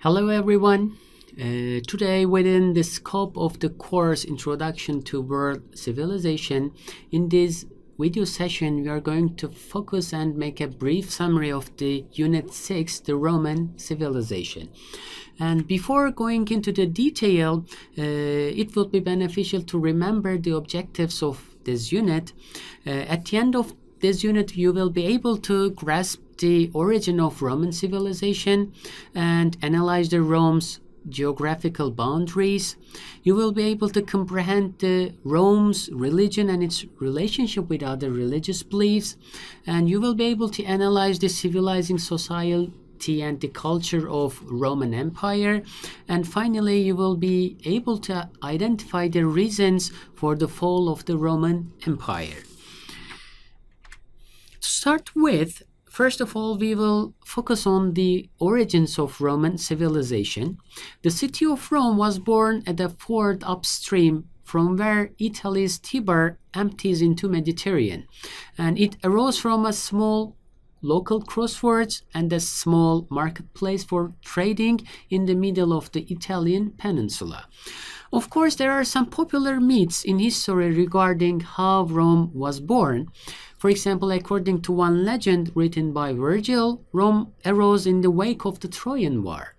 Hello everyone. Today within the scope of the course Introduction to World Civilization, in this video session we are going to focus and make a brief summary of the Unit 6, the Roman civilization. And before going into the detail, it will be beneficial to remember the objectives of this unit. At the end of this unit, you will be able to grasp the origin of Roman civilization and analyze the Rome's geographical boundaries. You will be able to comprehend the Rome's religion and its relationship with other religious beliefs, and you will be able to analyze the civilizing society and the culture of Roman Empire. And finally, you will be able to identify the reasons for the fall of the Roman Empire. To start with, first of all, we will focus on the origins of Roman civilization. The city of Rome was born at a ford upstream from where Italy's Tiber empties into Mediterranean, and it arose from a small local crossroads and a small marketplace for trading in the middle of the Italian peninsula. Of course, there are some popular myths in history regarding how Rome was born. For example, according to one legend written by Virgil, Rome arose in the wake of the Trojan War.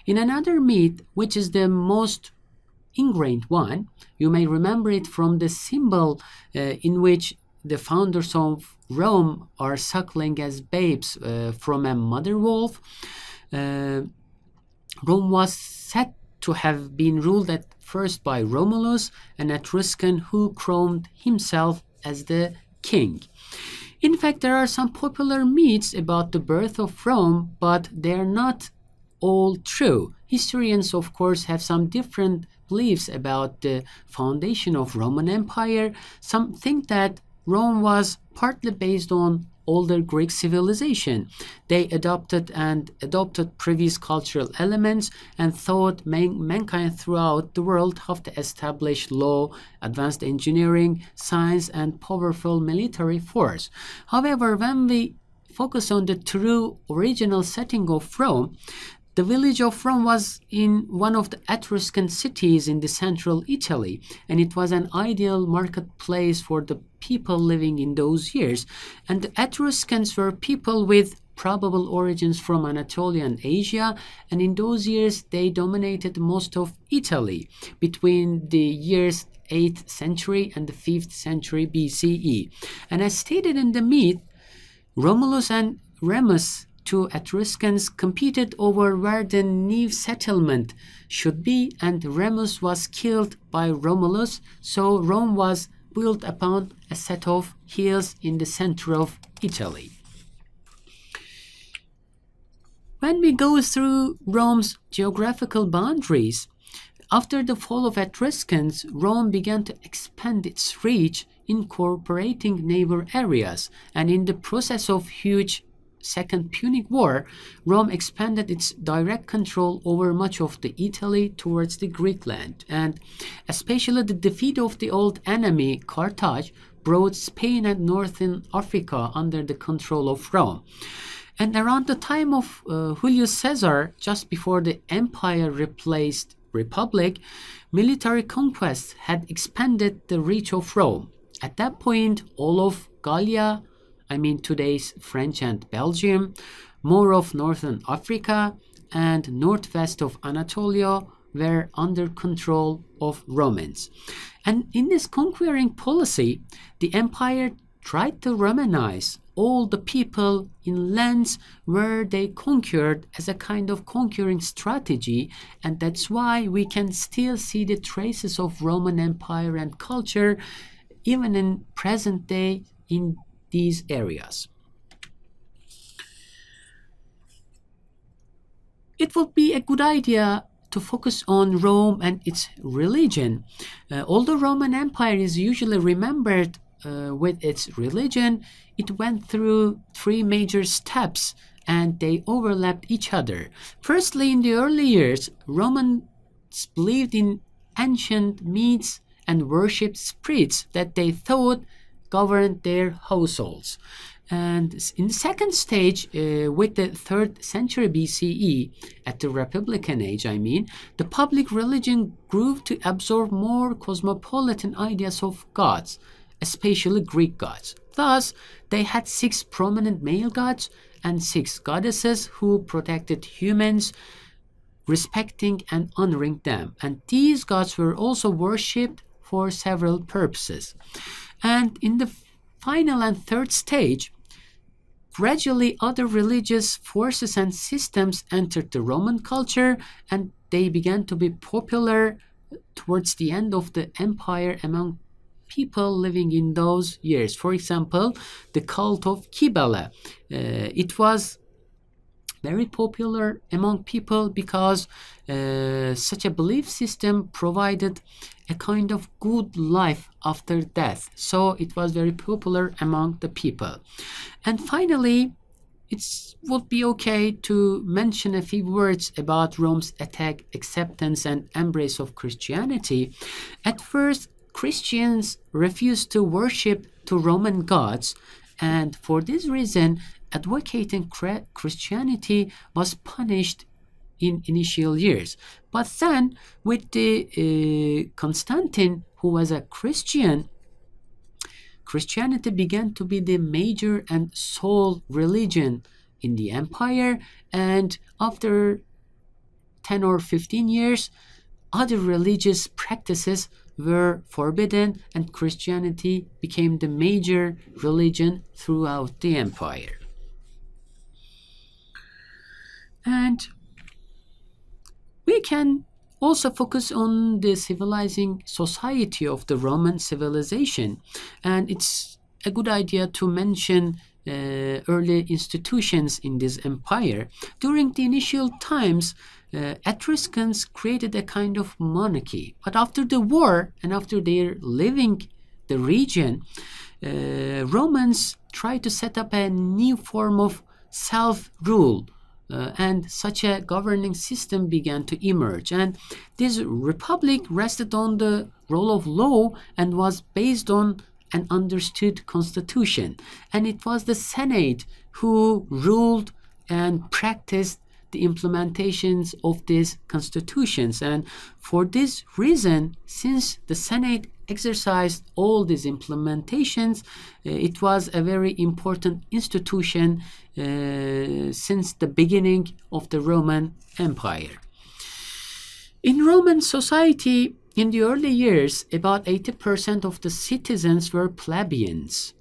In another myth, which is the most ingrained one, you may remember it from the symbol in which the founders of Rome are suckling as babes from a mother wolf. Rome was said to have been ruled at first by Romulus, an Etruscan who crowned himself as the king. In fact, there are some popular myths about the birth of Rome, but they are not all true. Historians, of course, have some different beliefs about the foundation of Roman Empire. Some think that Rome was partly based on older Greek civilization. They adopted previous cultural elements and taught mankind throughout the world how to establish law, advanced engineering, science, and powerful military force. However, when we focus on the true original setting of Rome, the village of Rome was in one of the Etruscan cities in the central Italy, and it was an ideal marketplace for the people living in those years. And the Etruscans were people with probable origins from Anatolian Asia, and in those years they dominated most of Italy between the years 8th century and the 5th century BCE. And as stated in the myth, Romulus and Remus, two Etruscans, competed over where the new settlement should be, and Remus was killed by Romulus, so Rome was built upon a set of hills in the center of Italy. When we go through Rome's geographical boundaries, after the fall of Etruscans, Rome began to expand its reach, incorporating neighbor areas, and in the process of huge Second Punic War, Rome expanded its direct control over much of the Italy towards the Greek land, and especially the defeat of the old enemy Carthage brought Spain and northern Africa under the control of Rome. And around the time of Julius Caesar, just before the empire replaced republic, military conquests had expanded the reach of Rome. At that point, all of Gallia, today's French and Belgium, more of northern Africa, and northwest of Anatolia were under control of Romans. And in this conquering policy, the empire tried to Romanize all the people in lands where they conquered as a kind of conquering strategy, and that's why we can still see the traces of Roman Empire and culture even in present day in these areas. It would be a good idea to focus on Rome and its religion. Although Roman Empire is usually remembered with its religion, it went through three major steps and they overlapped each other. Firstly, in the early years, Romans believed in ancient myths and worshipped spirits that they thought governed their households. And in the second stage, with the 3rd century BCE, at the Republican age, the public religion grew to absorb more cosmopolitan ideas of gods, especially Greek gods. Thus, they had 6 prominent male gods and 6 goddesses who protected humans, respecting and honoring them. And these gods were also worshipped for several purposes. And in the final and 3rd stage, gradually other religious forces and systems entered the Roman culture, and they began to be popular towards the end of the empire among people living in those years. For example, the cult of Kybele. It was very popular among people because such a belief system provided a kind of good life after death. So it was very popular among the people. And finally, it would be okay to mention a few words about Rome's attack, acceptance, and embrace of Christianity. At first, Christians refused to worship to Roman gods, and for this reason, advocating Christianity was punished in initial years. But then, with the Constantine, who was a Christian, Christianity began to be the major and sole religion in the empire, and after 10 or 15 years, other religious practices were forbidden, and Christianity became the major religion throughout the empire. And we can also focus on the civilizing society of the Roman civilization. And it's a good idea to mention early institutions in this empire. During the initial times, Etruscans created a kind of monarchy. But after the war and after their leaving the region, Romans tried to set up a new form of self-rule. And such a governing system began to emerge. And this republic rested on the rule of law and was based on an understood constitution. And it was the Senate who ruled and practiced the implementations of these constitutions. And for this reason, since the Senate exercised all these implementations, it was a very important institution since the beginning of the Roman Empire. In Roman society, in the early years, about 80% of the citizens were plebeians,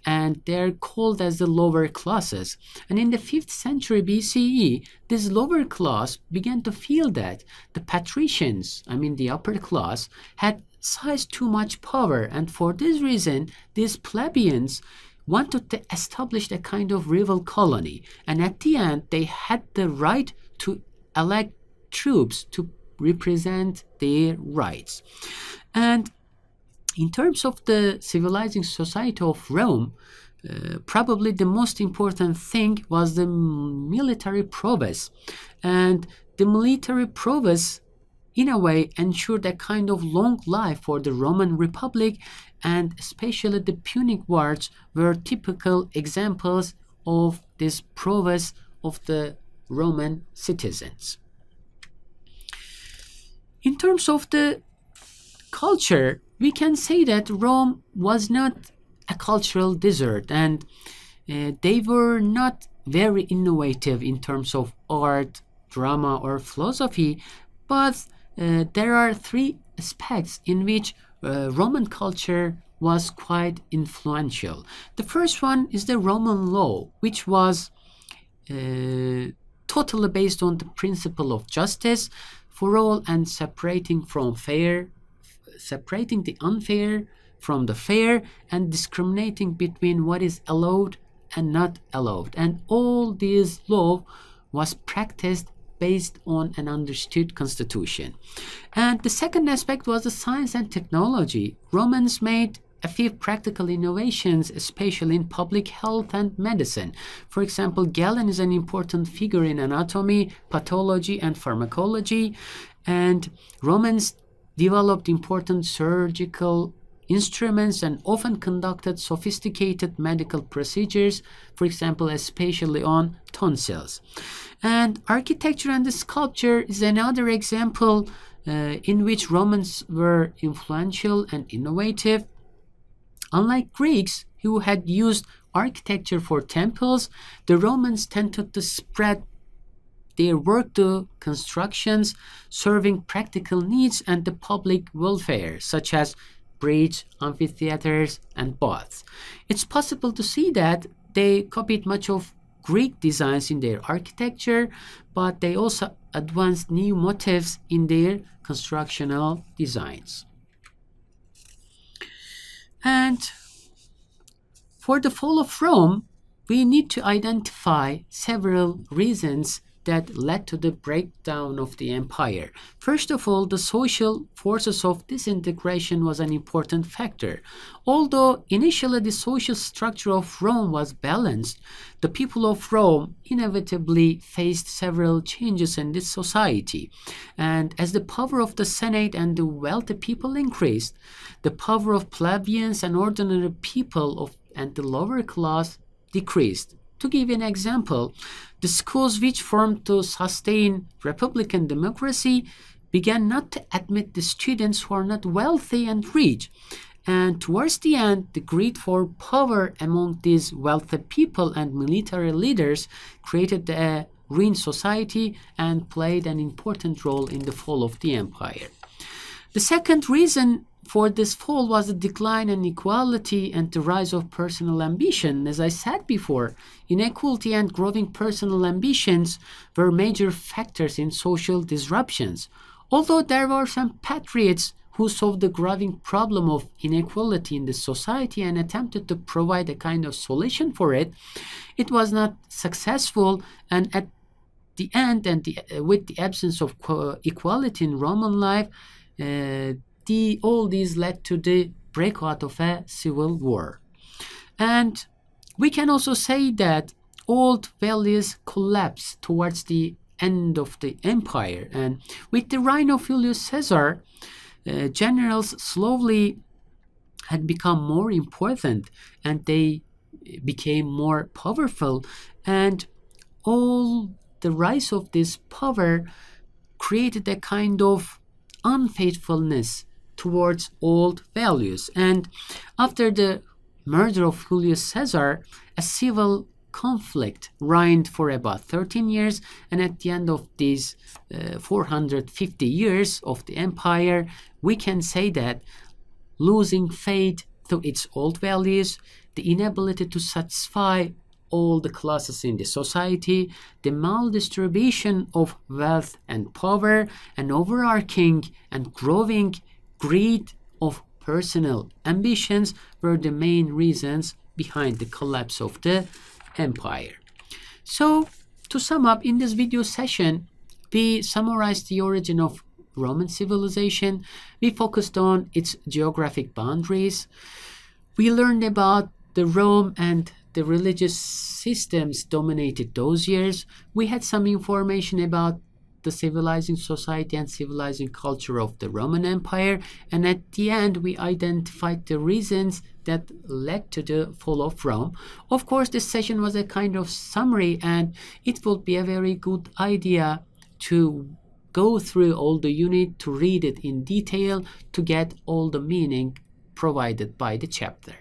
and they're called as the lower classes. And in the 5th century BCE, this lower class began to feel that the patricians, the upper class, had seized too much power, and for this reason, these plebeians wanted to establish a kind of rival colony, and at the end, they had the right to elect troops to represent their rights. And in terms of the civilizing society of Rome, probably the most important thing was the military prowess. And the military prowess, in a way, ensured a kind of long life for the Roman Republic, and especially the Punic Wars were typical examples of this prowess of the Roman citizens. In terms of the culture, we can say that Rome was not a cultural desert, and they were not very innovative in terms of art, drama, or philosophy, but there are 3 aspects in which Roman culture was quite influential. The first one is the Roman law, which was totally based on the principle of justice for all and separating the unfair from the fair, and discriminating between what is allowed and not allowed. And all this law was practiced based on an understood constitution. And the second aspect was the science and technology. Romans made a few practical innovations, especially in public health and medicine. For example, Galen is an important figure in anatomy, pathology, and pharmacology. And Romans developed important surgical instruments and often conducted sophisticated medical procedures, for example, especially on tonsils. And architecture and sculpture is another example in which Romans were influential and innovative. Unlike Greeks, who had used architecture for temples, the Romans tended to spread their work to constructions serving practical needs and the public welfare, such as bridges, amphitheaters, and baths. It's possible to see that they copied much of Greek designs in their architecture, but they also advanced new motifs in their constructional designs. And for the fall of Rome, we need to identify several reasons that led to the breakdown of the empire. First of all, the social forces of disintegration was an important factor. Although initially the social structure of Rome was balanced, the people of Rome inevitably faced several changes in this society. And as the power of the Senate and the wealthy people increased, the power of plebeians and ordinary people and the lower class decreased. To give an example, the schools which formed to sustain republican democracy began not to admit the students who are not wealthy and rich. And towards the end, the greed for power among these wealthy people and military leaders created a ruined society and played an important role in the fall of the empire. The second reason for this fall was the decline in equality and the rise of personal ambition. As I said before, inequality and growing personal ambitions were major factors in social disruptions. Although there were some patriots who saw the growing problem of inequality in the society and attempted to provide a kind of solution for it, it was not successful, and at the end, with the absence of equality in Roman life, all these led to the breakout of a civil war. And we can also say that old values collapsed towards the end of the empire. And with the reign of Julius Caesar, generals slowly had become more important and they became more powerful. And all the rise of this power created a kind of unfaithfulness towards old values. And after the murder of Julius Caesar, a civil conflict reigned for about 13 years, and at the end of these 450 years of the empire, we can say that losing faith to its old values, the inability to satisfy all the classes in the society, the maldistribution of wealth and power, and overarching and growing greed of personal ambitions were the main reasons behind the collapse of the empire. So, to sum up, in this video session, we summarized the origin of Roman civilization. We focused on its geographic boundaries. We learned about the Rome and the religious systems dominated those years. We had some information about the civilizing society and civilizing culture of the Roman Empire, and at the end we identified the reasons that led to the fall of Rome. Of course, this session was a kind of summary, and it would be a very good idea to go through all the unit, to read it in detail, to get all the meaning provided by the chapter.